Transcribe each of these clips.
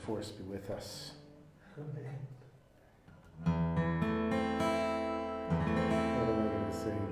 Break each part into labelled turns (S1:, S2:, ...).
S1: force be with us. What am I going to sing?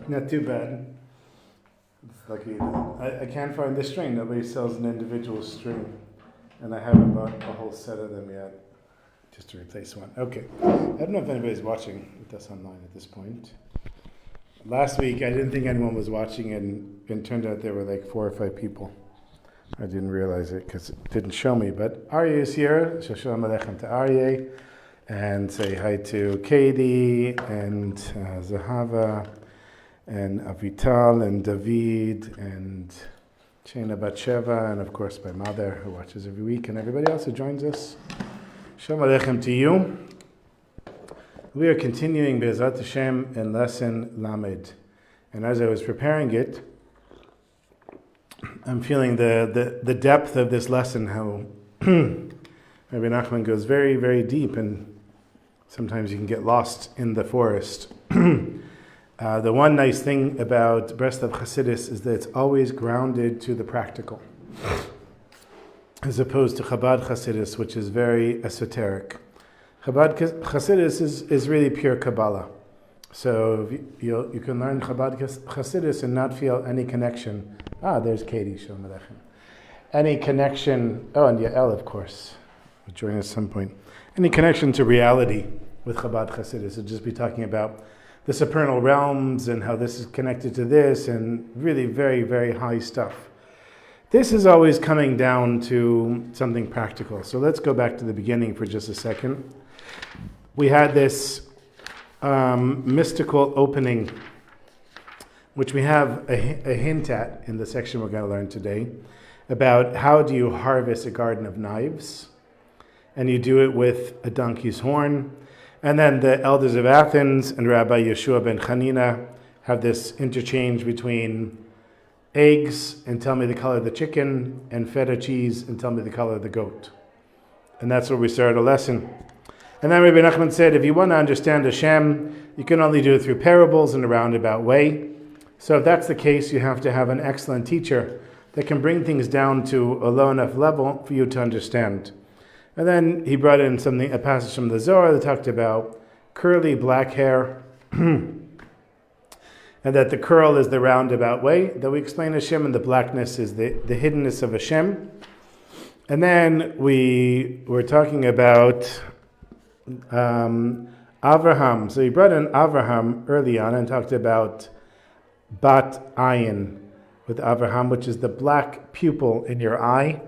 S1: Not too bad. It's lucky. I can't find the string. Nobody sells an individual string. And I haven't bought a whole set of them yet, just to replace one. Okay. I don't know if anybody's watching with us online at this point. Last week, I didn't think anyone was watching, and it turned out there were like 4 or 5 people. I didn't realize it because it didn't show me. But Aryeh is here. Shalom Aleichem to Aryeh. And say hi to Katie and Zahava and Avital and David and Shana Batsheva, and of course my mother who watches every week, and everybody else who joins us. Shalom Aleichem to you. We are continuing Be'ezrat Hashem in lesson Lamed. And as I was preparing it, I'm feeling the depth of this lesson, how Rabbi Nachman goes very, very deep, and sometimes you can get lost in the forest. The one nice thing about Breslov Chassidus is that it's always grounded to the practical, as opposed to Chabad Chassidus, which is very esoteric. Chabad Chassidus is really pure Kabbalah. So you can learn Chabad Chassidus and not feel any connection. There's Katie, Shalom Aleichem. Any connection, and Yael, of course, will join us at some point. Any connection to reality with Chabad Chassidus. It'll just be talking about the supernal realms and how this is connected to this, and really very, very high stuff. This is always coming down to something practical. So let's go back to the beginning for just a second. We had this mystical opening, which we have a hint at in the section we're going to learn today, about how do you harvest a garden of knives. And you do it with a donkey's horn. And then the elders of Athens and Rabbi Yeshua ben Chanina have this interchange between eggs and tell me the color of the chicken, and feta cheese and tell me the color of the goat. And that's where we started a lesson. And then Rabbi Nachman said, if you want to understand Hashem, you can only do it through parables in a roundabout way. So if that's the case, you have to have an excellent teacher that can bring things down to a low enough level for you to understand. And then he brought in a passage from the Zohar that talked about curly black hair, and that the curl is the roundabout way that we explain Hashem, and the blackness is the hiddenness of Hashem. And then we were talking about Avraham. So he brought in Avraham early on and talked about Bat Ayin with Avraham, which is the black pupil in your eye,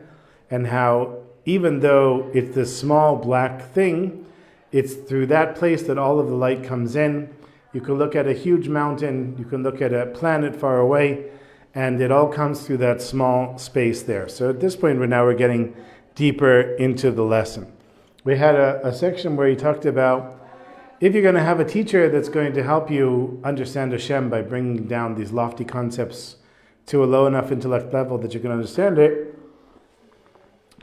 S1: and how even though it's this small black thing, it's through that place that all of the light comes in, You can look at a huge mountain, you can look at a planet far away, and it all comes through that small space there. So at this point, we're getting deeper into the lesson. We had a section where he talked about if you're going to have a teacher that's going to help you understand Hashem by bringing down these lofty concepts to a low enough intellect level that you can understand it,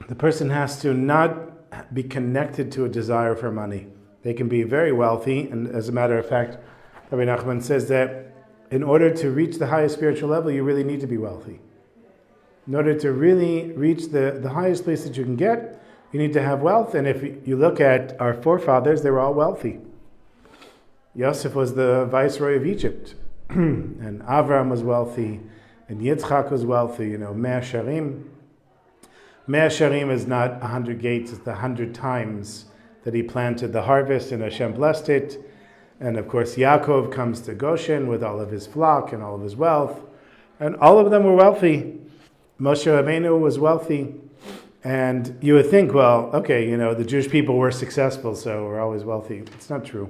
S1: the person has to not be connected to a desire for money. They can be very wealthy, and as a matter of fact, Rabbi Nachman says that in order to reach the highest spiritual level, you really need to be wealthy. In order to really reach the highest place that you can get, you need to have wealth. And if you look at our forefathers, they were all wealthy. Yosef was the viceroy of Egypt, and Avram was wealthy, and Yitzchak was wealthy. Mea Sharim. Mea Sharim is not 100 gates, it's the 100 times that he planted the harvest, and Hashem blessed it. And of course, Yaakov comes to Goshen with all of his flock and all of his wealth, and all of them were wealthy. Moshe Rabbeinu was wealthy, and you would think, well, okay, the Jewish people were successful, so we're always wealthy. It's not true.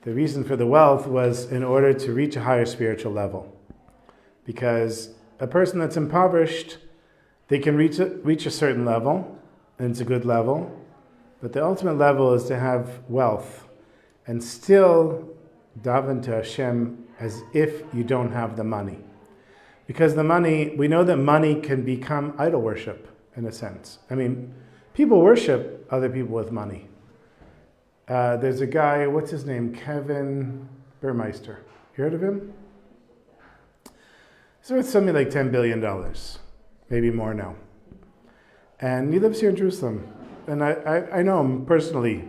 S1: The reason for the wealth was in order to reach a higher spiritual level. Because a person that's impoverished, they can reach a certain level, and it's a good level, but the ultimate level is to have wealth and still daven to Hashem as if you don't have the money. Because the money, we know that money can become idol worship, in a sense. People worship other people with money. There's a guy, what's his name? Kevin Burmeister. You heard of him? He's worth something like $10 billion, maybe more now. And he lives here in Jerusalem. And I know him personally.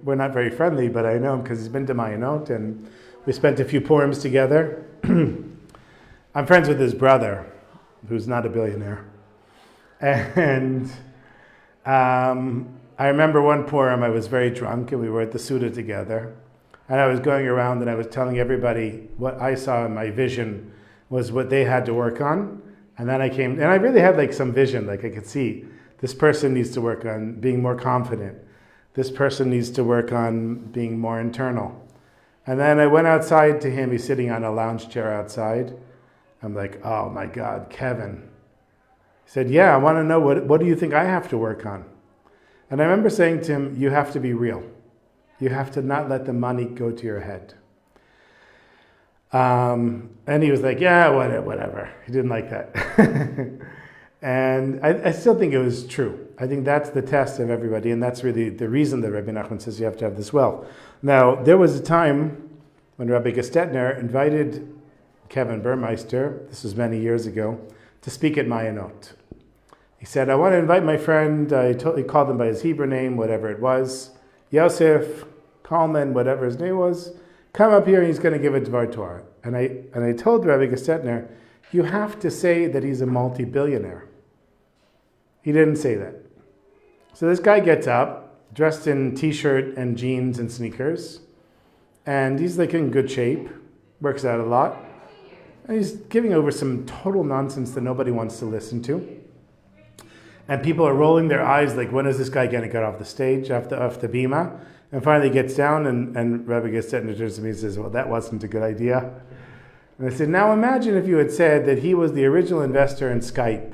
S1: We're not very friendly, but I know him because he's been to Mayanot, and we spent a few Purims together. I'm friends with his brother, who's not a billionaire. And I remember one Purim, I was very drunk, and we were at the Suda together. And I was going around and I was telling everybody what I saw in my vision was what they had to work on. And then I came, and I really had some vision, I could see, this person needs to work on being more confident. This person needs to work on being more internal. And then I went outside to him, he's sitting on a lounge chair outside. I'm like, oh my God, Kevin. He said, yeah, I want to know, what do you think I have to work on? And I remember saying to him, you have to be real. You have to not let the money go to your head. And he was like, yeah, whatever. He didn't like that. And I still think it was true. I think that's the test of everybody, and that's really the reason that Rabbi Nachman says you have to have this wealth. Now, there was a time when Rabbi Gestetner invited Kevin Burmeister, this was many years ago, to speak at Mayanot. He said, I want to invite my friend, he called him by his Hebrew name, whatever it was, Yosef, Kalman, whatever his name was, come up here and he's going to give a Dvar Torah. And I told Rabbi Gestetner, you have to say that he's a multi-billionaire. He didn't say that. So this guy gets up, dressed in t-shirt and jeans and sneakers, and he's in good shape, works out a lot, and he's giving over some total nonsense that nobody wants to listen to. And people are rolling their eyes when is this guy going to get off the stage, off the bima? And finally he gets down, and Rabbi Gestetner turns to me and says, well, that wasn't a good idea. And I said, now imagine if you had said that he was the original investor in Skype,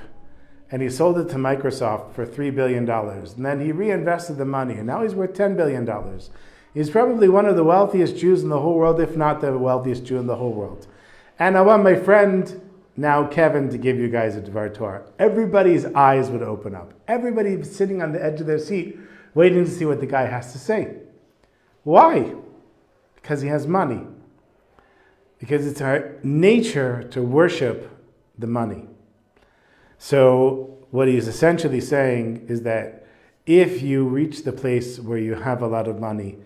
S1: and he sold it to Microsoft for $3 billion, and then he reinvested the money, and now he's worth $10 billion. He's probably one of the wealthiest Jews in the whole world, if not the wealthiest Jew in the whole world. And I want my friend, now Kevin, to give you guys a Dvar Torah. Everybody's eyes would open up. Everybody sitting on the edge of their seat, waiting to see what the guy has to say. Why? Because he has money. Because it's our nature to worship the money. So what he's essentially saying is that if you reach the place where you have a lot of money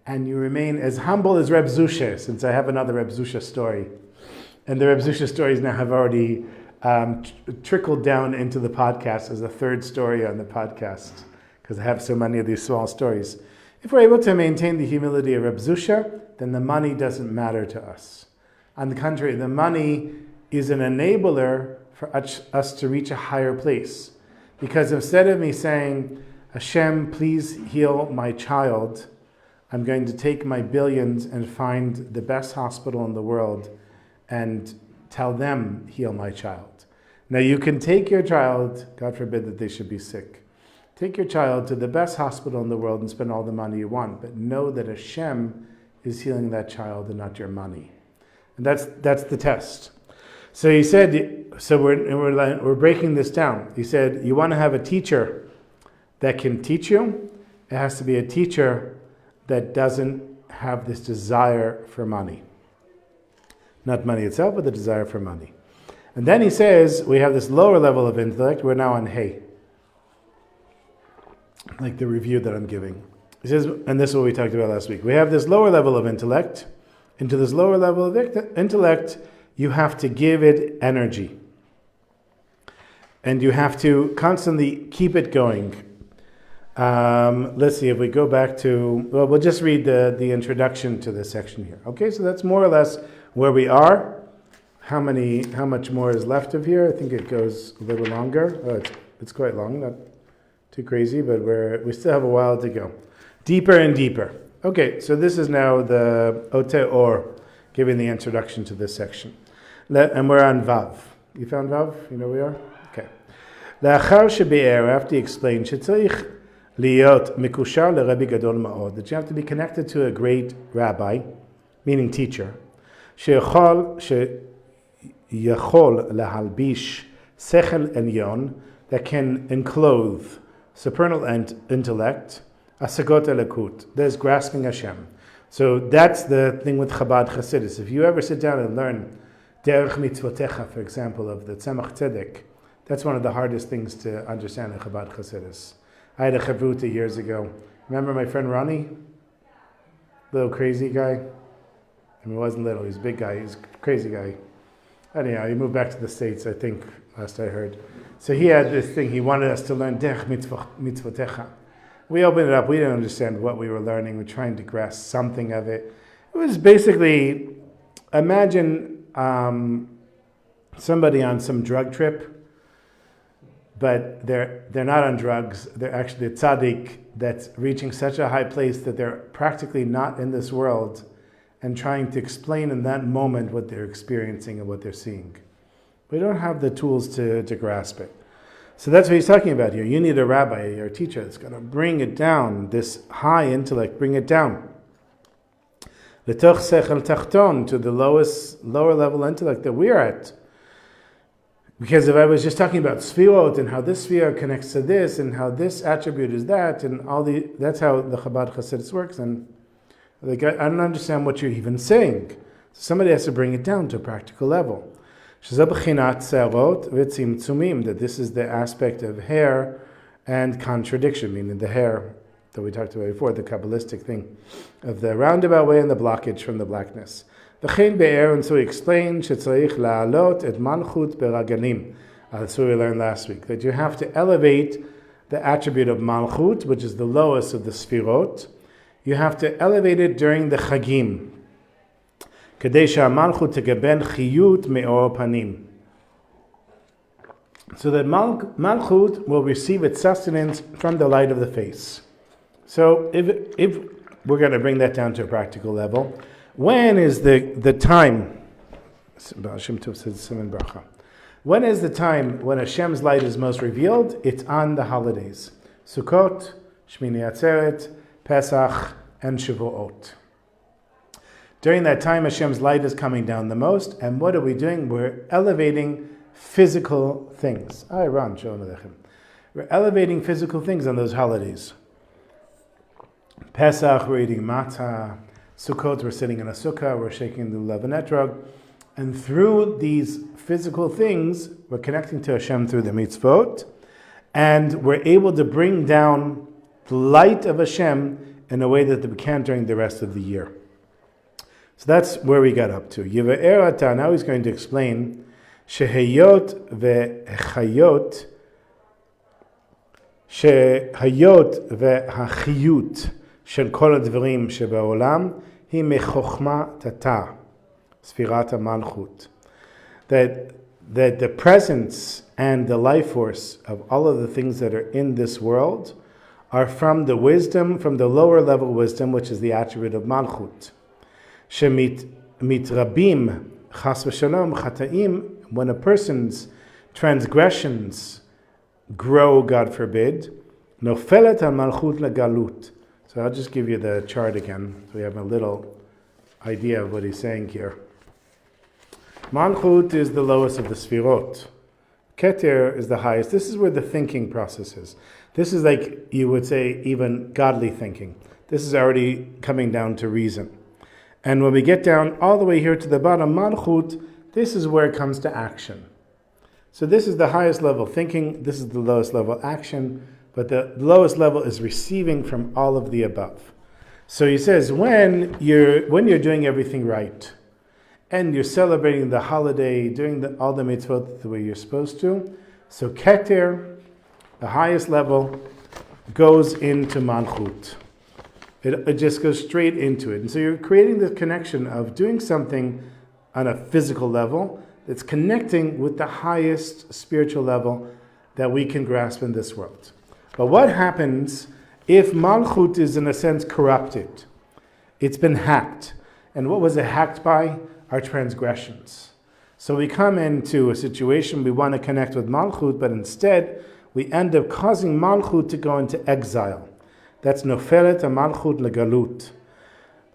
S1: and you remain as humble as Reb Zusha, since I have another Reb Zusha story, and the Reb Zusha stories now have already trickled down into the podcast as a third story on the podcast, because I have so many of these small stories. If we're able to maintain the humility of Reb Zusha, then the money doesn't matter to us. On the contrary, the money is an enabler for us to reach a higher place. Because instead of me saying, Hashem, please heal my child, I'm going to take my billions and find the best hospital in the world and tell them, heal my child. Now you can take your child, God forbid that they should be sick, take your child to the best hospital in the world and spend all the money you want, but know that Hashem is healing that child and not your money. And that's the test. So he said, so we're breaking this down. He said, you want to have a teacher that can teach you? It has to be a teacher that doesn't have this desire for money. Not money itself, but the desire for money. And then he says, we have this lower level of intellect. We're now on Hey. Like the review that I'm giving. He says, and this is what we talked about last week. We have this lower level of intellect. Into this lower level of intellect, you have to give it energy. And you have to constantly keep it going. Let's see if we go back to, well, we'll just read the introduction to this section here. Okay, so that's more or less where we are. How much more is left of here? I think it goes a little longer. Oh, it's quite long, not too crazy, but we still have a while to go. Deeper and deeper. Okay, so this is now the Ote Or, giving the introduction to this section. And we're on Vav. You found Vav? You know where we are? Okay. After he explained, that you have to be connected to a great rabbi, meaning teacher, that can enclothe supernal intellect, there's grasping Hashem. So that's the thing with Chabad Chassidus. If you ever sit down and learn Derech Mitzvotecha, for example, of the Tzemach Tzedek, that's one of the hardest things to understand in Chabad Chassidus. I had a chavruta years ago. Remember my friend Ronnie? Little crazy guy? I mean, he wasn't little, he was a big guy, he's a crazy guy. Anyhow, he moved back to the States, I think, last I heard. So he had this thing, he wanted us to learn Derech Mitzvotecha. We opened it up, we didn't understand what we were learning, we were trying to grasp something of it. It was basically, imagine somebody on some drug trip, but they're not on drugs, they're actually a tzaddik that's reaching such a high place that they're practically not in this world and trying to explain in that moment what they're experiencing and what they're seeing. We don't have the tools to grasp it. So that's what he's talking about here. You need a rabbi or a teacher that's going to bring it down, this high intellect, bring it down. L'toch sechel tachton, to the lower level intellect that we're at. Because if I was just talking about sephirot and how this sphere connects to this and how this attribute is that and that's how the Chabad Chassidus works, and like I don't understand what you're even saying. So somebody has to bring it down to a practical level. That this is the aspect of hair and contradiction, meaning the hair that we talked about before, the Kabbalistic thing of the roundabout way and the blockage from the blackness. And so he explained, that's what we learned last week, that you have to elevate the attribute of Malchut, which is the lowest of the sephirot. You have to elevate it during the Chagim. So that Malchut will receive its sustenance from the light of the face. So if we're going to bring that down to a practical level, when is the time? When is the time when Hashem's light is most revealed? It's on the holidays. Sukkot, Shmini Atzeret, Pesach, and Shavuot. During that time, Hashem's light is coming down the most, and what are we doing? We're elevating physical things. We're elevating physical things on those holidays. Pesach, we're eating matzah. Sukkot, we're sitting in a sukkah, we're shaking the lulav etrog. And through these physical things, we're connecting to Hashem through the mitzvot, and we're able to bring down the light of Hashem in a way that we can't during the rest of the year. So that's where we got up to. Yiva'er now he's going to explain shehayot ve'chayot ve'hachiyut shel kol hadvarim shebaolam hi mechochma tata sefirat Malchut. That the presence and the life force of all of the things that are in this world are from the wisdom, from the lower level wisdom, which is the attribute of Malchut. Shemit mitrabim chas v'shalom chataim, when a person's transgressions grow, God forbid, nofelet al Malchut legalut. So I'll just give you the chart again, so we have a little idea of what he's saying here. Malchut is the lowest of the sephirot. Keter is the highest. This is where the thinking process is. This is like, you would say, even godly thinking. This is already coming down to reason. And when we get down all the way here to the bottom, Malchut, this is where it comes to action. So this is the highest level thinking, this is the lowest level action, but the lowest level is receiving from all of the above. So he says, when you're doing everything right, and you're celebrating the holiday, doing all the mitzvot the way you're supposed to, so Keter, the highest level, goes into Malchut. It just goes straight into it. And so you're creating the connection of doing something on a physical level that's connecting with the highest spiritual level that we can grasp in this world. But what happens if Malchut is in a sense corrupted? It's been hacked. And what was it hacked by? Our transgressions. So we come into a situation, we want to connect with Malchut, but instead we end up causing Malchut to go into exile. That's nofelet ha-Malchut legalut.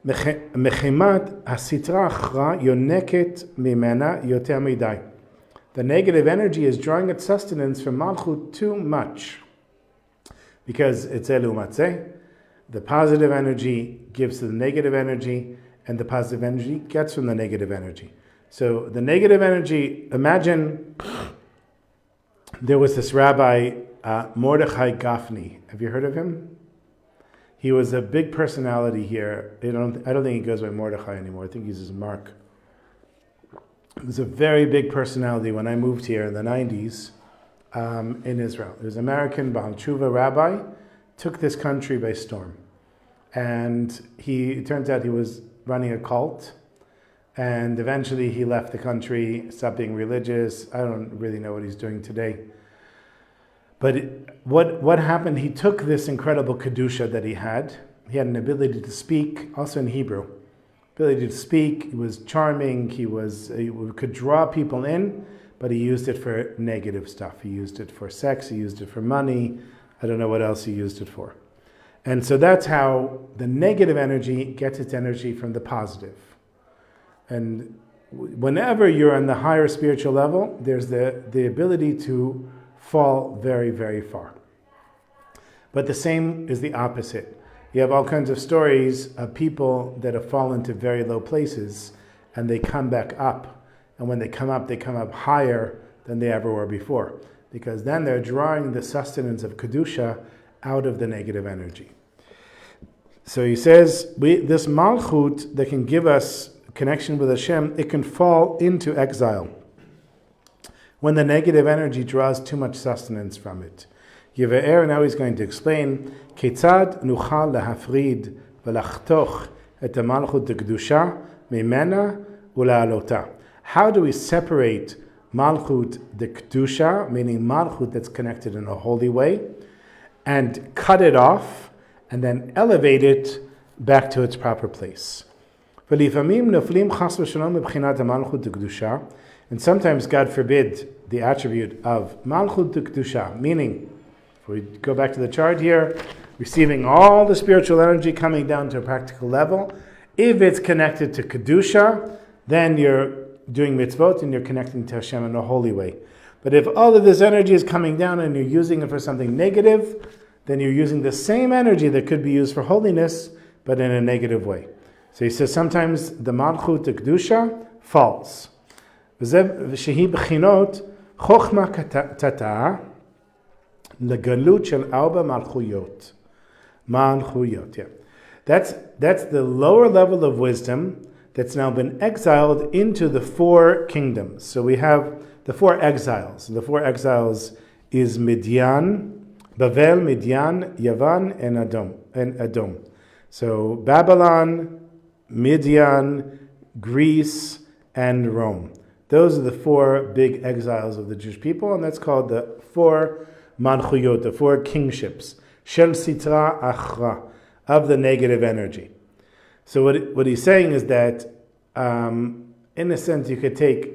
S1: Mechimat ha-sitra achra yoneket mimena yoter midai. The negative energy is drawing its sustenance from Malchut too much. Because it's elu matzeh, the positive energy gives to the negative energy, and the positive energy gets from the negative energy. So the negative energy, imagine there was this rabbi, Mordechai Gafni. Have you heard of him? He was a big personality here. I don't think he goes by Mordechai anymore. I think he's his Mark. He was a very big personality when I moved here in the 90s in Israel. He was an American Baal Tshuva rabbi, took this country by storm. And it turns out he was running a cult, and eventually he left the country, stopped being religious. I don't really know what he's doing today. But what happened, he took this incredible kedusha that he had an ability to speak, also in Hebrew, ability to speak, he was charming, he could draw people in, but he used it for negative stuff. He used it for sex, he used it for money, I don't know what else he used it for. And so that's how the negative energy gets its energy from the positive. And whenever you're on the higher spiritual level, there's the ability to fall very, very far. But the same is the opposite. You have all kinds of stories of people that have fallen to very low places and they come back up. And when they come up higher than they ever were before. Because then they're drawing the sustenance of Kedusha out of the negative energy. So he says, this Malchut that can give us connection with Hashem, it can fall into exile when the negative energy draws too much sustenance from it. Yeve'er, now he's going to explain, Ketzad nuchal lahafrid v'lachtoch et Malchut dekedusha mimena ula'alota. How do we separate Malchut dekedusha, meaning Malchut that's connected in a holy way, and cut it off, and then elevate it back to its proper place? And sometimes, God forbid, the attribute of Malchut Kedusha, meaning, if we go back to the chart here, receiving all the spiritual energy coming down to a practical level, if it's connected to Kedusha, then you're doing mitzvot and you're connecting to Hashem in a holy way. But if all of this energy is coming down and you're using it for something negative, then you're using the same energy that could be used for holiness, but in a negative way. So he says sometimes the Malchut Kedusha falls. Shehi b'chinot chochma tata legalut shel arba malchuyot. Malchuyot, yeah. That's the lower level of wisdom that's now been exiled into the four kingdoms. So we have the four exiles. The four exiles is Midian, Bavel, Midian, Yavan, and Edom. So Babylon, Midian, Greece, and Rome. Those are the four big exiles of the Jewish people, and that's called the four Malchuyot, the four kingships. shel sitra achra, of the negative energy. So what he's saying is that, in a sense, you could take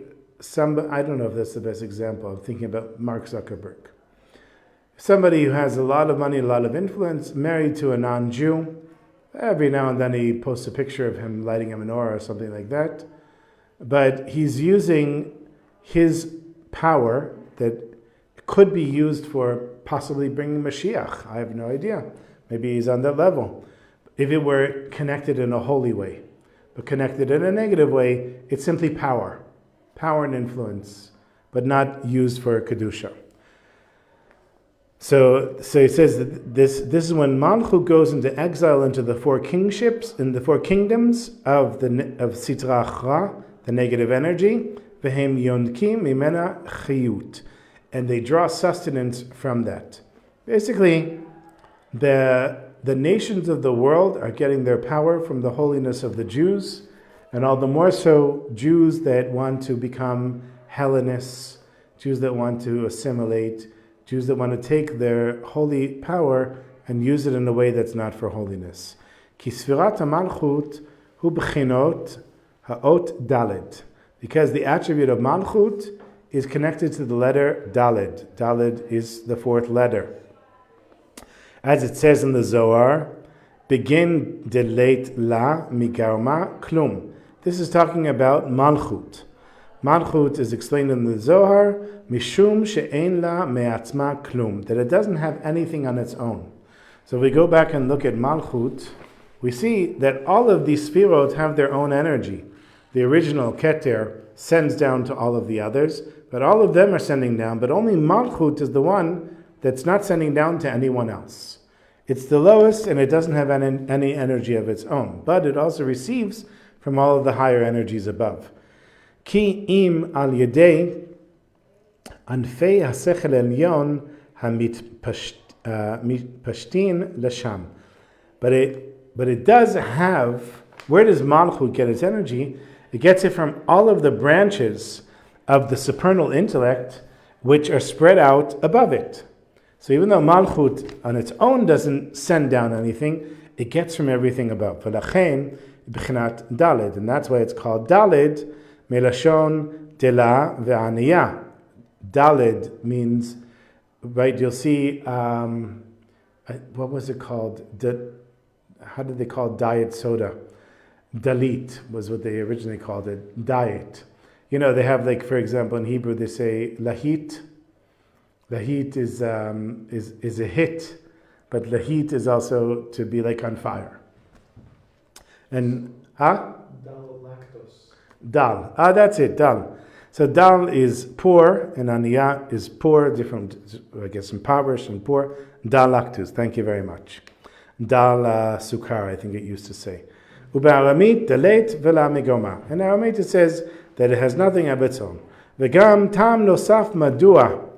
S1: I don't know if that's the best example. I'm thinking about Mark Zuckerberg. Somebody who has a lot of money, a lot of influence, married to a non-Jew. Every now and then he posts a picture of him lighting a menorah or something like that. But he's using his power that could be used for possibly bringing Mashiach. I have no idea. Maybe he's on that level. If it were connected in a holy way. But connected in a negative way, it's simply power. Power and influence, but not used for Kedusha. So he says that this is when Malchut goes into exile into the four kingships, in the four kingdoms of Sitra Achra, the negative energy, Vehem Yonkim Mimena Chiyut, and they draw sustenance from that. Basically, the nations of the world are getting their power from the holiness of the Jews, and all the more so Jews that want to become Hellenists, Jews that want to assimilate, Jews that want to take their holy power and use it in a way that's not for holiness. Ki sephirot Malchut hu b'chinot ha'ot Daled, because the attribute of Malchut is connected to the letter Daled. Daled is the fourth letter. As it says in the Zohar, begin deleit la migarma klum. This is talking about Malchut. Malchut is explained in the Zohar, mishum she'ein la me'atzma klum, that it doesn't have anything on its own. So if we go back and look at Malchut, we see that all of these sephirot have their own energy. The original Keter sends down to all of the others, but all of them are sending down, but only Malchut is the one that's not sending down to anyone else. It's the lowest and it doesn't have any energy of its own, but it also receives from all of the higher energies above. Ki im al yedei anfei hasechel elyon hamitpashtin lasham. But it does have, where does Malchut get its energy? It gets it from all of the branches of the supernal intellect which are spread out above it. So even though Malchut on its own doesn't send down anything, it gets from everything above. V'lachein b'chinat Daled, and that's why it's called Daled, melashon dela ve'aniyah. Daled means, right, you'll see, what was it called? How did they call diet soda? Dalit was what they originally called it, diet. You know, they have, like, for example, in Hebrew they say lahit. Lahit is a hit, but lahit is also to be like on fire. And
S2: Dal lactose.
S1: Dal. That's it, dal. So dal is poor, and aniyah is poor, different, I guess, impoverished and poor. Dal lactose. Thank you very much. Dal sukar, I think it used to say. U'ba'aramit dalet vela migoma. In Aramaic it says that it has nothing of its own. V'gam tam nosaf madua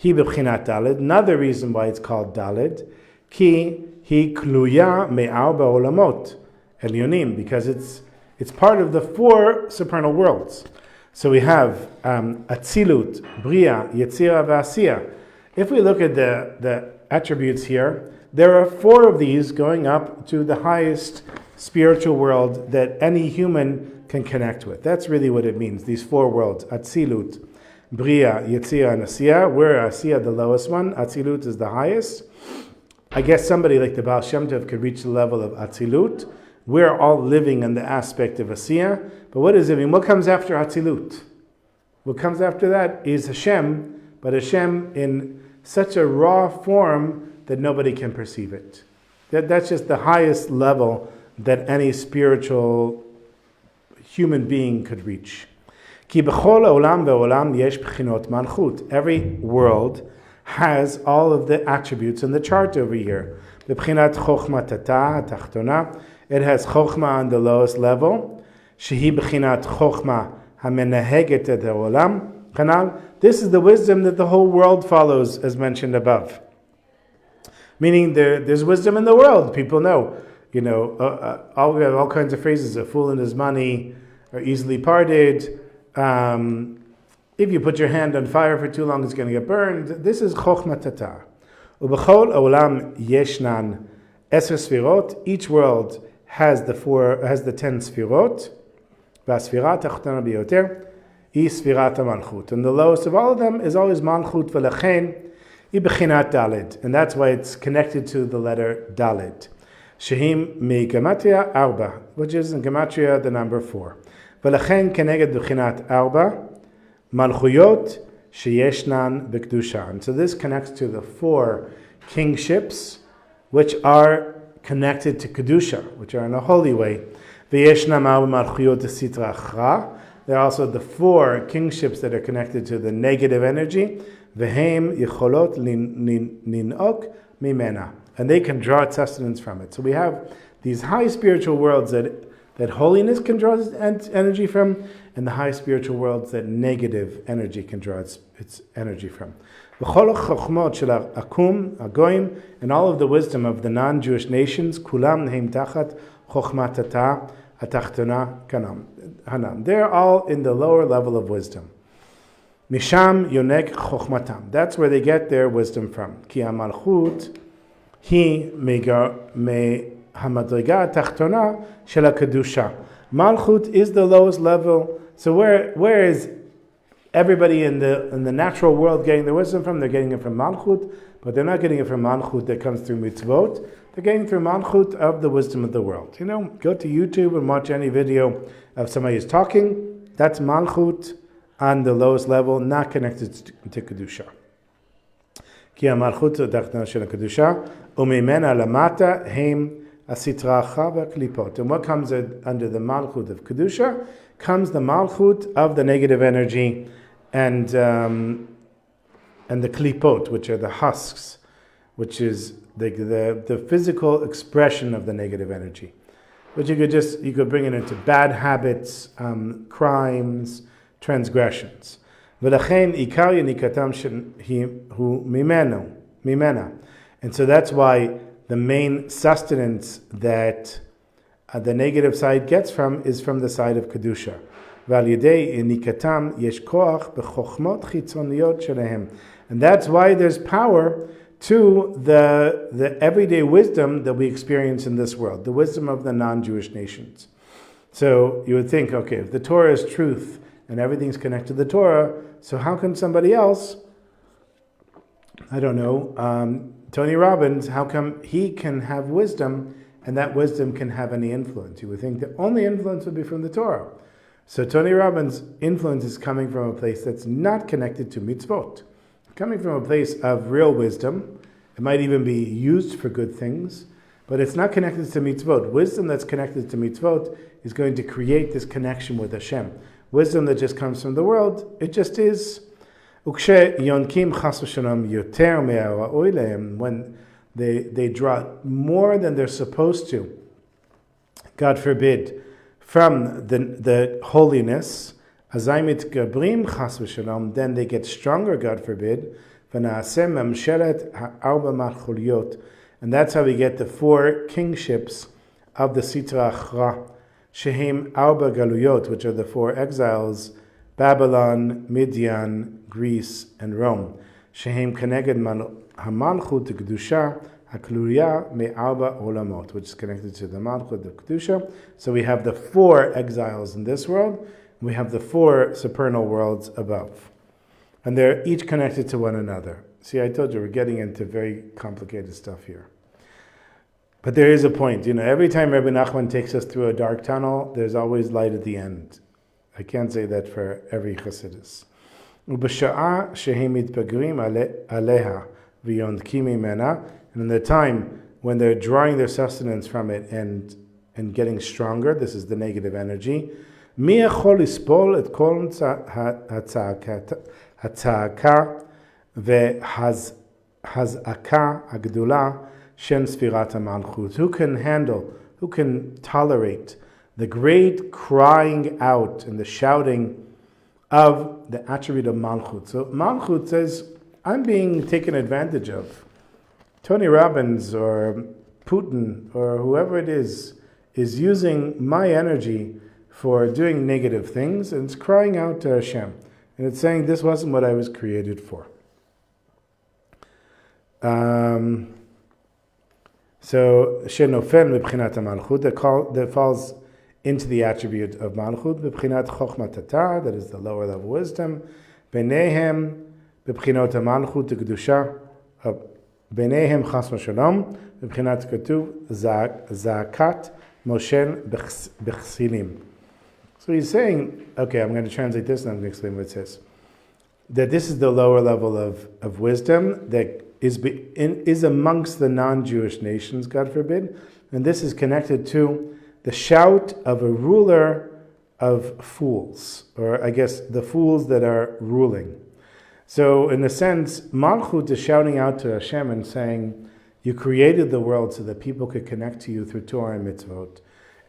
S1: hi b'bchinat daled. Another reason why it's called daled, ki hi kluya me'ar ba'olamot elyonim, because it's part of the four supernal worlds. So we have Atzilut, Bria, Yetzira, V'Asiya. If we look at the attributes here, there are four of these going up to the highest spiritual world that any human can connect with. That's really what it means, these four worlds. Atzilut, Bria, Yetzira, and Asiya. We're Asiya, the lowest one. Atzilut is the highest. I guess somebody like the Baal Shem Tov could reach the level of Atzilut. We're all living in the aspect of Asiya. But what does it mean? What comes after Atzilut? What comes after that is Hashem, but Hashem in such a raw form that nobody can perceive it. That's just the highest level that any spiritual human being could reach. Ki b'chol olam ve'olam yesh b'chinot malchut. Every world has all of the attributes in the chart over here. B'chinat chokhma tata tachtona. It has chokhma on the lowest level. Shehi b'chinat chokhma hamenaheget et ha'olam. Kanal. This is the wisdom that the whole world follows, as mentioned above. Meaning there's wisdom in the world. People know. We have all kinds of phrases. A fool and his money are easily parted. If you put your hand on fire for too long, it's going to get burned. This is chokhmah tata. ובכל העולם ישנן 10 ספירות. Each world has the 10 ספירות. והספירה התחתונה ביותר היא ספירת המלכות. And the lowest of all of them is always מלכות, ולכן היא בחינת ד'. And that's why it's connected to the letter ד'. שהיא מגמטריה 4, which is in gematria the number 4. ולכן כנגד בחינת 4, מלכויות שישנן בקדושה. And so this connects to the 4 kingships, which are connected to Kedusha, which are in a holy way. וישנם 4 מלכויות הסטרא אחרא. There are also the 4 kingships that are connected to the negative energy. והן יכולות לנעוק ממנה. And they can draw its sustenance from it. So we have these high spiritual worlds that holiness can draw its energy from, and the high spiritual worlds that negative energy can draw its energy from. וכל החוכמות של העקום, הגויים, and all of the wisdom of the non-Jewish nations, כולם הם תחת חוכמת התחתונה הנם. They're all in the lower level of wisdom. משם יונק חוכמתם. That's where they get their wisdom from. כי המלכות היא מהמדרגה התחתונה של הקדושה. Malchut is the lowest level. So where is everybody in the natural world getting their wisdom from? They're getting it from Malchut, but they're not getting it from Malchut that comes through mitzvot. They're getting it through Malchut of the wisdom of the world. Go to YouTube and watch any video of somebody who's talking. That's Malchut on the lowest level, not connected to Kedusha. כי המלכות התחתונה של הקדושה, וממנה למטה הם הסטרא אחרא והקליפות. And what comes under the Malchut of Kedusha comes the Malchut of the negative energy and the klipot, which are the husks, which is the physical expression of the negative energy. Which you could bring it into bad habits, crimes, transgressions. ולכן עיקר יניקתם הוא ממנה. And so that's why the main sustenance that the negative side gets from is from the side of Kedusha. ועל ידי יניקתם יש כוח בחוכמות חיצוניות שלהם. And that's why there's power to the everyday wisdom that we experience in this world, the wisdom of the non-Jewish nations. So you would think, okay, if the Torah is truth and everything's connected to the Torah, so how can somebody else, I don't know, Tony Robbins, how come he can have wisdom and that wisdom can have any influence? You would think the only influence would be from the Torah. So Tony Robbins' influence is coming from a place that's not connected to mitzvot. Coming from a place of real wisdom. It might even be used for good things, but it's not connected to mitzvot. Wisdom that's connected to mitzvot is going to create this connection with Hashem. Wisdom that just comes from the world, it just is. When they draw more than they're supposed to, God forbid, from the holiness, then they get stronger, God forbid, and that's how we get the 4 kingships of the Sitra Achra. Shehem Arba Galuyot, which are the 4 exiles, Babylon, Midian, Greece, and Rome. Shehem Keneged Hamalchut Kedusha, Hakluya Me Arba Olamot, which is connected to the Malchut of Kedusha. So we have the 4 exiles in this world, we have the 4 supernal worlds above. And they're each connected to one another. See, I told you we're getting into very complicated stuff here. But there is a point. Every time Rabbi Nachman takes us through a dark tunnel, there's always light at the end. I can't say that for every Chassidus. ובשעה שהם מתבגרים עליה ויונקים ממנה, and in the time when they're drawing their sustenance from it and getting stronger, this is the negative energy, מי יכול לסבול את כל הצעקה והזעקה הגדולה Shen Sfirat Malchut. Who can tolerate the great crying out and the shouting of the attribute of Malchut? So Malchut says, I'm being taken advantage of. Tony Robbins or Putin or whoever it is using my energy for doing negative things, and it's crying out to Hashem. And it's saying, this wasn't what I was created for. So shenofel mebchinat Malchut, that falls into the attribute of Malchut, bebchinat chokhmat hatah, that is the lower level wisdom. Benehem bebchinot Malchut kedusha, benehem chas v'shalom, bebchinat ketuv zakat moshel bechsilim. So he's saying, okay, I'm going to translate this and I'm going to explain what it says. That this is the lower level of wisdom that is amongst the non-Jewish nations, God forbid. And this is connected to the shout of a ruler of fools, or I guess the fools that are ruling. So in a sense, Malchut is shouting out to Hashem and saying, you created the world so that people could connect to you through Torah and mitzvot.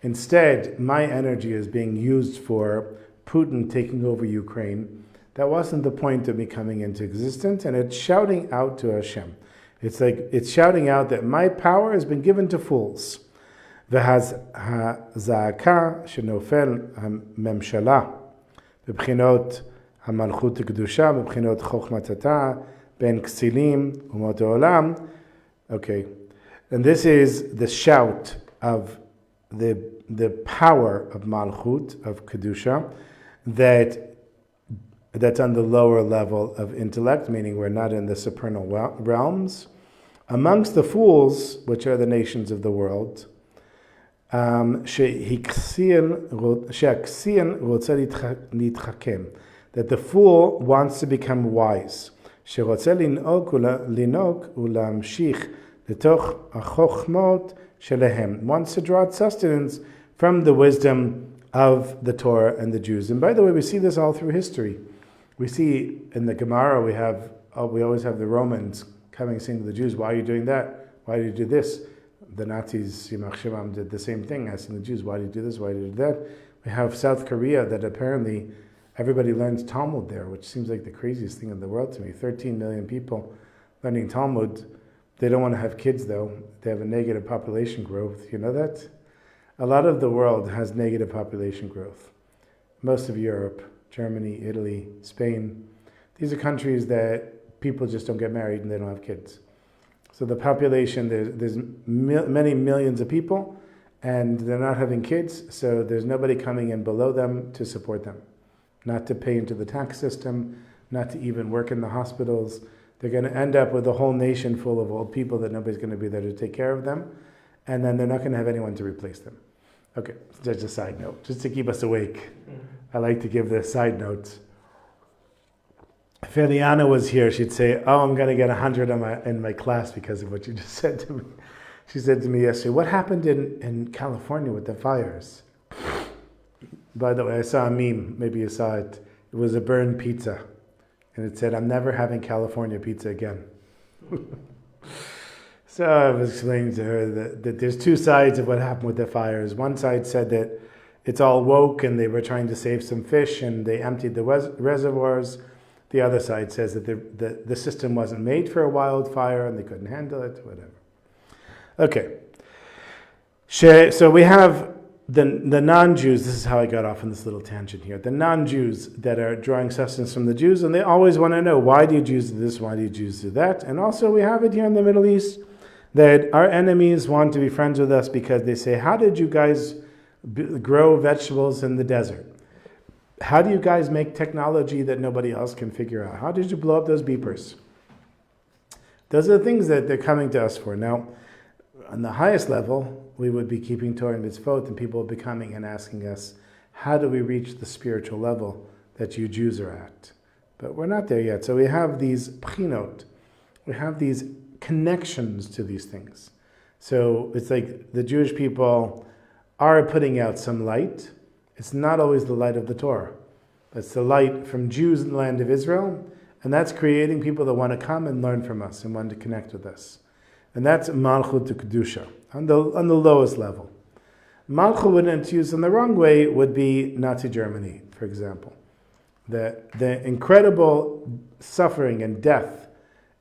S1: Instead, my energy is being used for Putin taking over Ukraine. That wasn't the point of me coming into existence, and it's shouting out to Hashem. It's shouting out that my power has been given to fools. V'haz ha'za'aka shenofel ha'memshala b'bchinot ha'malchut kedusha b'bchinot chokhmat hatah ben ksilim umot ha'olam. Okay, and this is the shout of the power of Malchut, of Kedusha, that's on the lower level of intellect, meaning we're not in the supernal realms. Amongst the fools, which are the nations of the world, that the fool wants to become wise. Wants to draw its sustenance from the wisdom of the Torah and the Jews. And by the way, we see this all through history. We see in the Gemara, we always have the Romans coming saying to the Jews, why are you doing that? Why do you do this? The Nazis, Yimach Shemam, did the same thing, asking the Jews, why do you do this? Why do you do that? We have South Korea that apparently everybody learns Talmud there, which seems like the craziest thing in the world to me. 13 million people learning Talmud. They don't want to have kids though. They have a negative population growth. You know that? A lot of the world has negative population growth. Most of Europe, Germany, Italy, Spain, these are countries that people just don't get married and they don't have kids. So the population, there's many millions of people and they're not having kids, so there's nobody coming in below them to support them. Not to pay into the tax system, not to even work in the hospitals. They're going to end up with a whole nation full of old people that nobody's going to be there to take care of them, and then they're not going to have anyone to replace them. Okay, just a side note, just to keep us awake. I like to give the side notes. If Eliana was here, she'd say, oh, I'm going to get 100 in my class because of what you just said to me. She said to me yesterday, what happened in California with the fires? By the way, I saw a meme, maybe you saw it. It was a burned pizza. And it said, I'm never having California pizza again. So I was explaining to her that there's two sides of what happened with the fires. One side said that it's all woke and they were trying to save some fish and they emptied the reservoirs. The other side says that the system wasn't made for a wildfire and they couldn't handle it, whatever. Okay. So we have the non-Jews, this is how I got off on this little tangent here, the non-Jews that are drawing sustenance from the Jews, and they always want to know, why do you Jews do this, why do you Jews do that? And also we have it here in the Middle East, that our enemies want to be friends with us because they say, how did you guys grow vegetables in the desert? How do you guys make technology that nobody else can figure out? How did you blow up those beepers? Those are the things that they're coming to us for. Now, on the highest level, we would be keeping Torah and mitzvot, and people would be coming and asking us, how do we reach the spiritual level that you Jews are at? But we're not there yet. So we have these pchinot, we have these connections to these things. So it's like the Jewish people are putting out some light. It's not always the light of the Torah. It's the light from Jews in the land of Israel, and that's creating people that want to come and learn from us and want to connect with us. And that's Malchut to Kedusha, on the lowest level. Malchut, when it's used in the wrong way, would be Nazi Germany, for example. The incredible suffering and death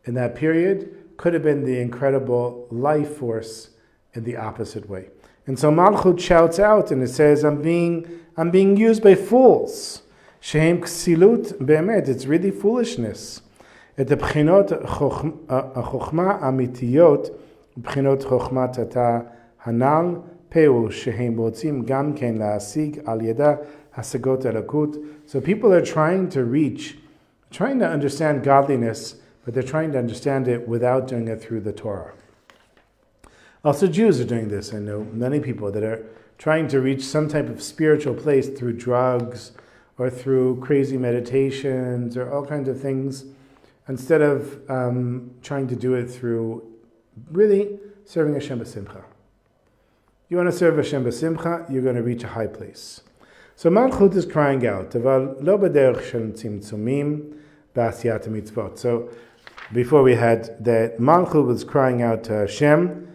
S1: in that period could have been the incredible life force in the opposite way. And so Malchut shouts out and it says, I'm being used by fools. Shehem ksilut be'emet, it's really foolishness. את הבחינות החוכמה האמיתיות, בחינות חוכמת התא הנ"ל, פירוש שהם רוצים גם כן להשיג על ידה השגות אלוקות. So people are trying to understand godliness, but they're trying to understand it without doing it through the Torah. Also Jews are doing this. I know many people that are trying to reach some type of spiritual place through drugs or through crazy meditations or all kinds of things, instead of trying to do it through really serving Hashem b'simcha. You want to serve Hashem b'simcha, you're going to reach a high place. So Malchut is crying out, "Aval lo b'derech shel tzimtzumim b'asiyat mitzvot." So before we had that Malchut was crying out to Hashem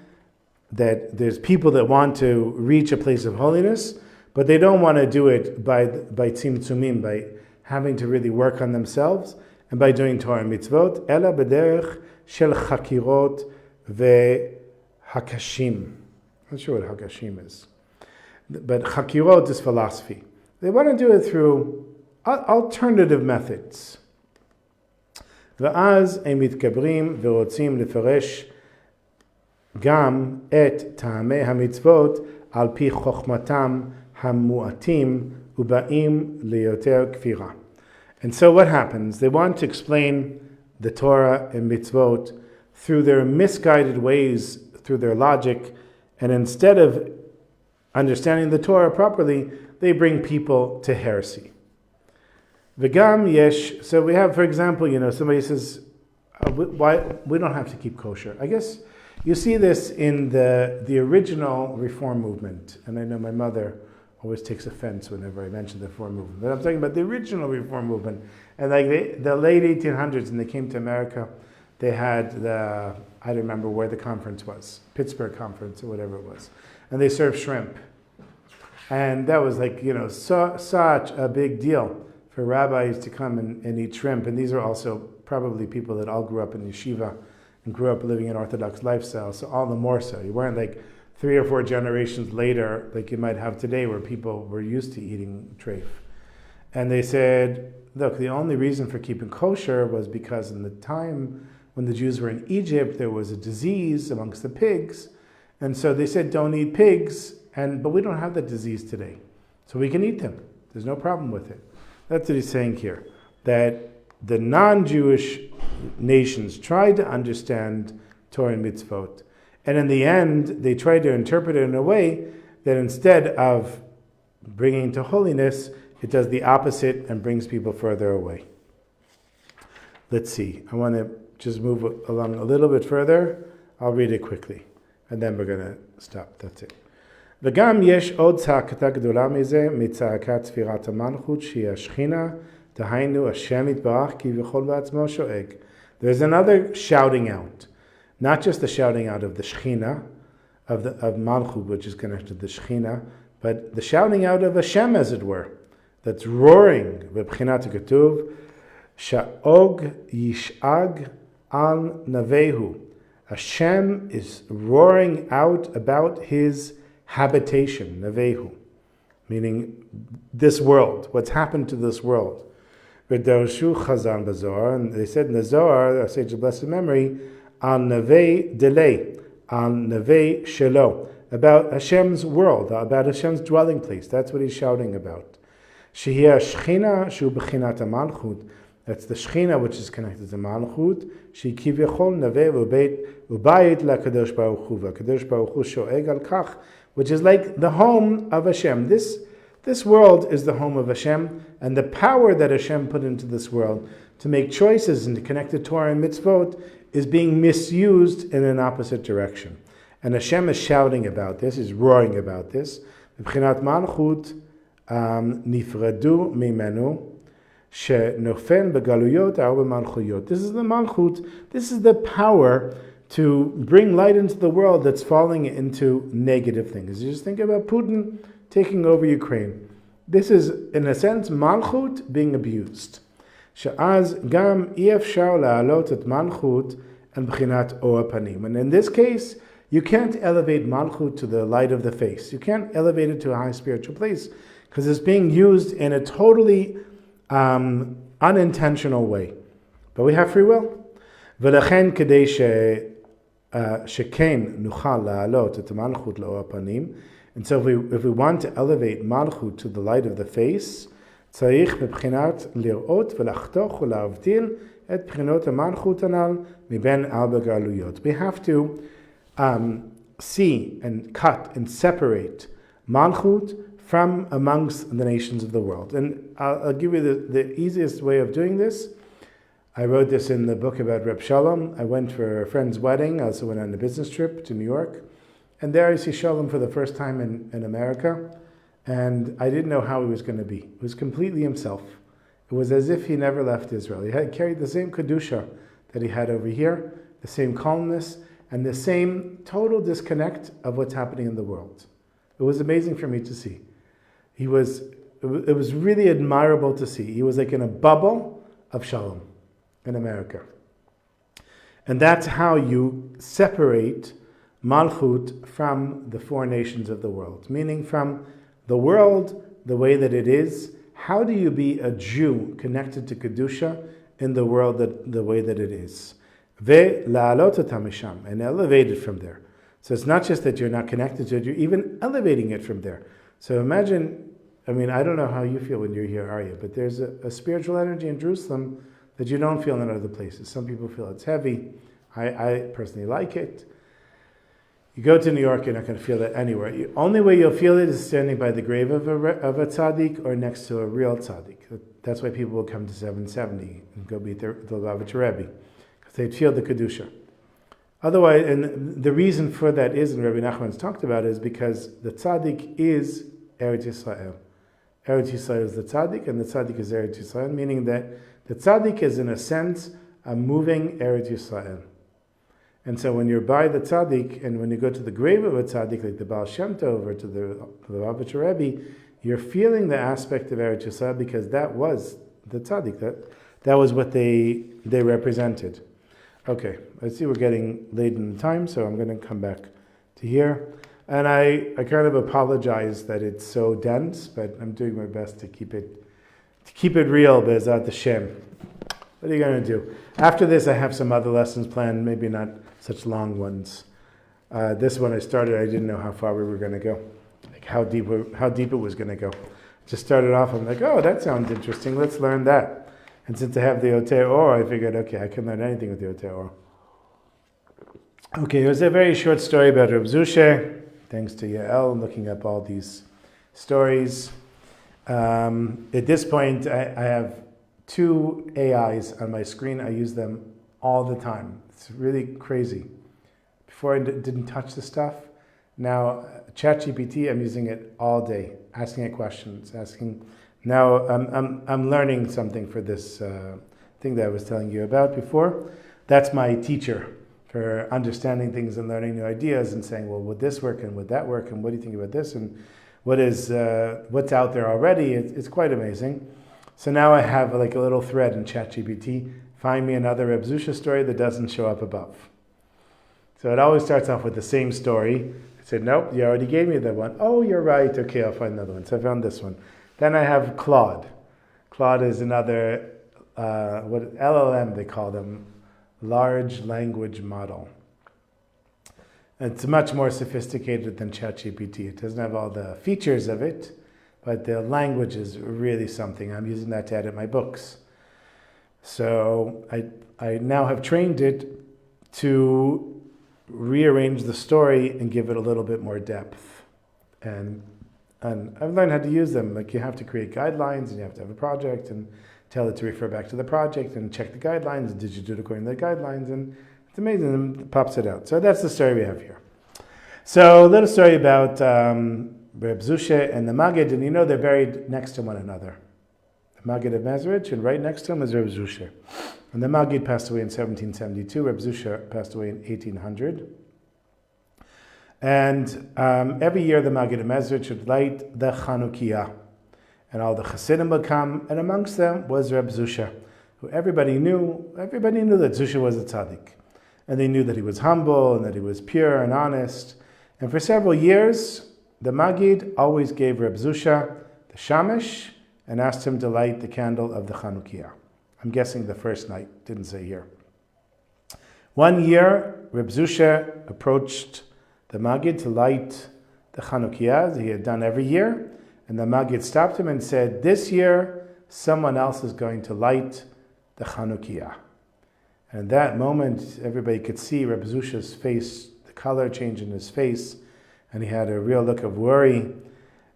S1: that there's people that want to reach a place of holiness, but they don't want to do it by tzimtzumim, by having to really work on themselves, and by doing Torah and mitzvot, ela b'derech shel chakirot ve'hakashim. I'm not sure what hakashim is. But chakirot is philosophy. They want to do it through alternative methods. ואז הם מתגברים ורוצים לפרש גם את טעמי המצוות על פי חוכמתם המועטים ובאים ליותר כפירה. And so what happens? They want to explain the Torah and mitzvot through their misguided ways, through their logic, and instead of understanding the Torah properly, they bring people to heresy. V'gam yesh, so we have, for example, somebody says, why we don't have to keep kosher. I guess you see this in the original Reform movement, and I know my mother always takes offense whenever I mention the Reform movement, but I'm talking about the original Reform movement. And like the late 1800s, when they came to America, they had I don't remember where the conference was, Pittsburgh conference or whatever it was, and they served shrimp. And that was like, such a big deal for rabbis to come and eat shrimp. And these are also probably people that all grew up in yeshiva and grew up living an Orthodox lifestyle, so all the more so. You weren't like 3 or 4 generations later, like you might have today, where people were used to eating treif. And they said, look, the only reason for keeping kosher was because in the time when the Jews were in Egypt, there was a disease amongst the pigs. And so they said, don't eat pigs, but we don't have that disease today. So we can eat them. There's no problem with it. That's what he's saying here, that the non-Jewish nations tried to understand Torah and mitzvot. And in the end, they tried to interpret it in a way that instead of bringing to holiness, it does the opposite and brings people further away. Let's see. I want to just move along a little bit further. I'll read it quickly, and then we're going to stop. That's it. וגם יש עוד צעקתה גדולה מזה, מצעקת ספירת המלכות, שהיא השכינה, דהיינו השם יתברך כביכול בעצמו שואג. There's another shouting out. Not just the shouting out of the Shechina, of Malchut, which is connected to the Shechina, but the shouting out of Hashem, as it were, that's roaring. V'bchinat ketuv, sha'og yish'ag al navehu. Hashem is roaring out about his habitation, navehu, meaning this world, what's happened to this world. V'darshu chazan b'zohar, and they said in the Zohar, our sage of blessed memory, al navei delay, al navei shelo, about Hashem's world, about Hashem's dwelling place. That's what he's shouting about. Shehiyah shechina shu b'chinat malchut. That's the shechina which is connected to malchut. She kivechol navei ubayit la kadosh baruch hu. Kadosh baruch hu shoeg al kach, which is like the home of Hashem. This world is the home of Hashem, and the power that Hashem put into this world to make choices and to connect to Torah and mitzvot is being misused in an opposite direction. And Hashem is shouting about this, is roaring about this. B'chinat malchut nifradu mimenu shenofen begaluyot ar b'malchuyot. This is the malchut. This is the power to bring light into the world that's falling into negative things. You just think about Putin taking over Ukraine. This is, in a sense, Malchut being abused. She'az gam efshar la'alot et Malchut and b'chinat or panim. And in this case, you can't elevate Malchut to the light of the face. You can't elevate it to a high spiritual place because it's being used in a totally unintentional way. But we have free will. ולכן כדי שכן נוכל להעלות את המלכות לאור הפנים, and so if we want to elevate Malchut to the light of the face, צריך בבחינת לראות ולחתוך ולהבדיל את בחינות המלכות הנ"ל מבין ארבע גלויות. We have to see and cut and separate Malchut from amongst the nations of the world. And I'll give you the easiest way of doing this. I wrote this in the book about Reb Shalom. I went for a friend's wedding. I also went on a business trip to New York. And there I see Shalom for the first time in America. And I didn't know how he was going to be. He was completely himself. It was as if he never left Israel. He had carried the same Kedusha that he had over here, the same calmness, and the same total disconnect of what's happening in the world. It was amazing for me to see. It was really admirable to see. He was like in a bubble of Shalom in America. And that's how you separate Malchut from the four nations of the world, meaning from the world, the way that it is. How do you be a Jew connected to Kedusha in the world the way that it is? Ve'la'alot otam misham, and elevate it from there. So it's not just that you're not connected to it, you're even elevating it from there. So imagine, I don't know how you feel when you're here, are you? But there's a spiritual energy in Jerusalem that you don't feel in other places. Some people feel it's heavy. I personally like it. You go to New York, you're not going to feel it anywhere. The only way you'll feel it is standing by the grave of a tzaddik or next to a real tzaddik. That's why people will come to 770 and go meet the Lubavitcher Rebbe, because they'd feel the Kedusha. Otherwise, and the reason for that is, and Rabbi Nachman's talked about, is because the tzaddik is Eretz Yisrael. Eretz Yisrael is the tzaddik, and the tzaddik is Eretz Yisrael, meaning that the tzaddik is, in a sense, a moving Eretz Yisrael. And so when you're by the tzaddik, and when you go to the grave of a tzaddik, like the Baal Shem Tov or to the Lubavitcher Rebbe, you're feeling the aspect of Eretz Yisrael because that was the tzaddik. That was what they represented. Okay, I see we're getting late in the time, so I'm going to come back to here. And I kind of apologize that it's so dense, but I'm doing my best to keep it real, Be'ezat Hashem. What are you going to do? After this, I have some other lessons planned, maybe not such long ones. This one I started, I didn't know how far we were going to go, like how deep it was going to go. Just started off, I'm like, oh, that sounds interesting. Let's learn that. And since I have the Otei Or, I figured, okay, I can learn anything with the Otei Or. Okay, here's a very short story about Reb Zushe. Thanks to Yael, looking up all these stories. At this point, I have 2 AIs on my screen. I use them all the time. It's really crazy. Before I didn't touch the stuff. Now, ChatGPT, I'm using it all day, asking it questions, Now, I'm learning something for this thing that I was telling you about before. That's my teacher for understanding things and learning new ideas and saying, well, would this work and would that work and what do you think about this and what's out there already? It's quite amazing. So now I have like a little thread in ChatGPT. Find me another Reb Zusha story that doesn't show up above. So it always starts off with the same story. I said, nope, you already gave me that one. Oh, you're right. Okay, I'll find another one. So I found this one. Then I have Claude. Claude is another, LLM they call them, large language model. It's much more sophisticated than ChatGPT. It doesn't have all the features of it, but the language is really something. I'm using that to edit my books. So I now have trained it to rearrange the story and give it a little bit more depth. And I've learned how to use them. Like you have to create guidelines and you have to have a project and tell it to refer back to the project and check the guidelines. Did you do it according to the guidelines? And it's amazing. And it pops it out. So that's the story we have here. So a little story about Reb Zushe and the Maggid. And you know they're buried next to one another. The Maggid of Mezrich, and right next to him is Reb Zushe. And the Maggid passed away in 1772. Reb Zushe passed away in 1800. And every year the Maggid of Mezrich would light the Chanukiah. And all the Hasidim would come, and amongst them was Reb Zushe, who everybody knew that Zushe was a tzaddik. And they knew that he was humble, and that he was pure and honest. And for several years, the Maggid always gave Reb Zushe the shamish, and asked him to light the candle of the Chanukiah. I'm guessing the first night, didn't say here. One year, Reb Zusha approached the Maggid to light the Chanukiah, as he had done every year, and the Maggid stopped him and said, this year, someone else is going to light the Chanukiah. And in that moment, everybody could see Reb Zusha's face, the color change in his face, and he had a real look of worry.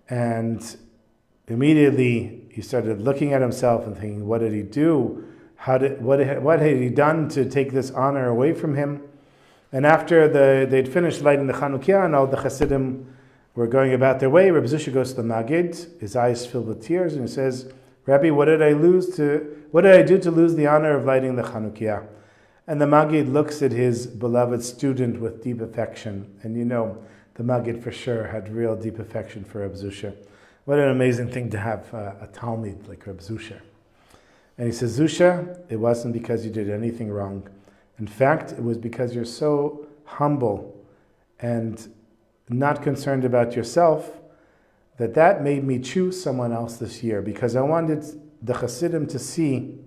S1: And immediately, he started looking at himself and thinking, what did he do? What had he done to take this honor away from him? And after they'd finished lighting the Chanukiah and all the Hasidim were going about their way, Reb Zusha goes to the Maggid, his eyes filled with tears, and he says, Rabbi, what did I do to lose the honor of lighting the Chanukiah? And the Maggid looks at his beloved student with deep affection. And you know, the Maggid for sure had real deep affection for Reb Zusha. What an amazing thing to have a Talmid like Reb Zusha. And he says, Zusha, it wasn't because you did anything wrong. In fact, it was because you're so humble and not concerned about yourself that made me choose someone else this year, because I wanted the Hasidim to see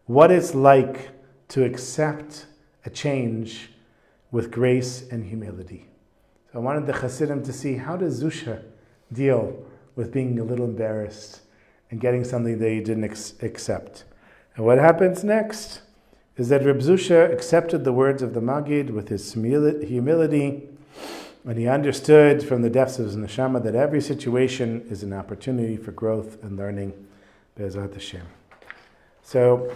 S1: what it's like to accept a change with grace and humility. So I wanted the Hasidim to see, how does Zusha deal with being a little embarrassed and getting something that he didn't accept. And what happens next is that Reb Zusha accepted the words of the Maggid with his humility, and he understood from the depths of his neshama that every situation is an opportunity for growth and learning. Be'ezrat Hashem. So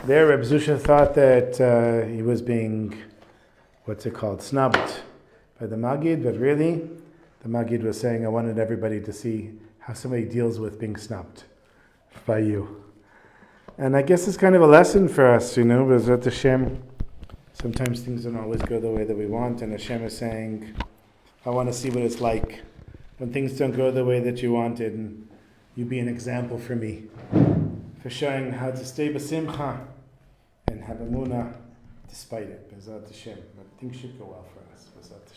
S1: there Reb Zusha thought that he was being, snubbed by the Maggid, but really the Maggid was saying, I wanted everybody to see how somebody deals with being snubbed by you. And I guess it's kind of a lesson for us, Be'ezrat Hashem. Sometimes things don't always go the way that we want, and Hashem is saying, I want to see what it's like when things don't go the way that you wanted, and you be an example for me, for showing how to stay b'simcha and have emunah despite it. Be'ezrat Hashem. But things should go well for us. Be'ezrat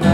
S1: Hashem.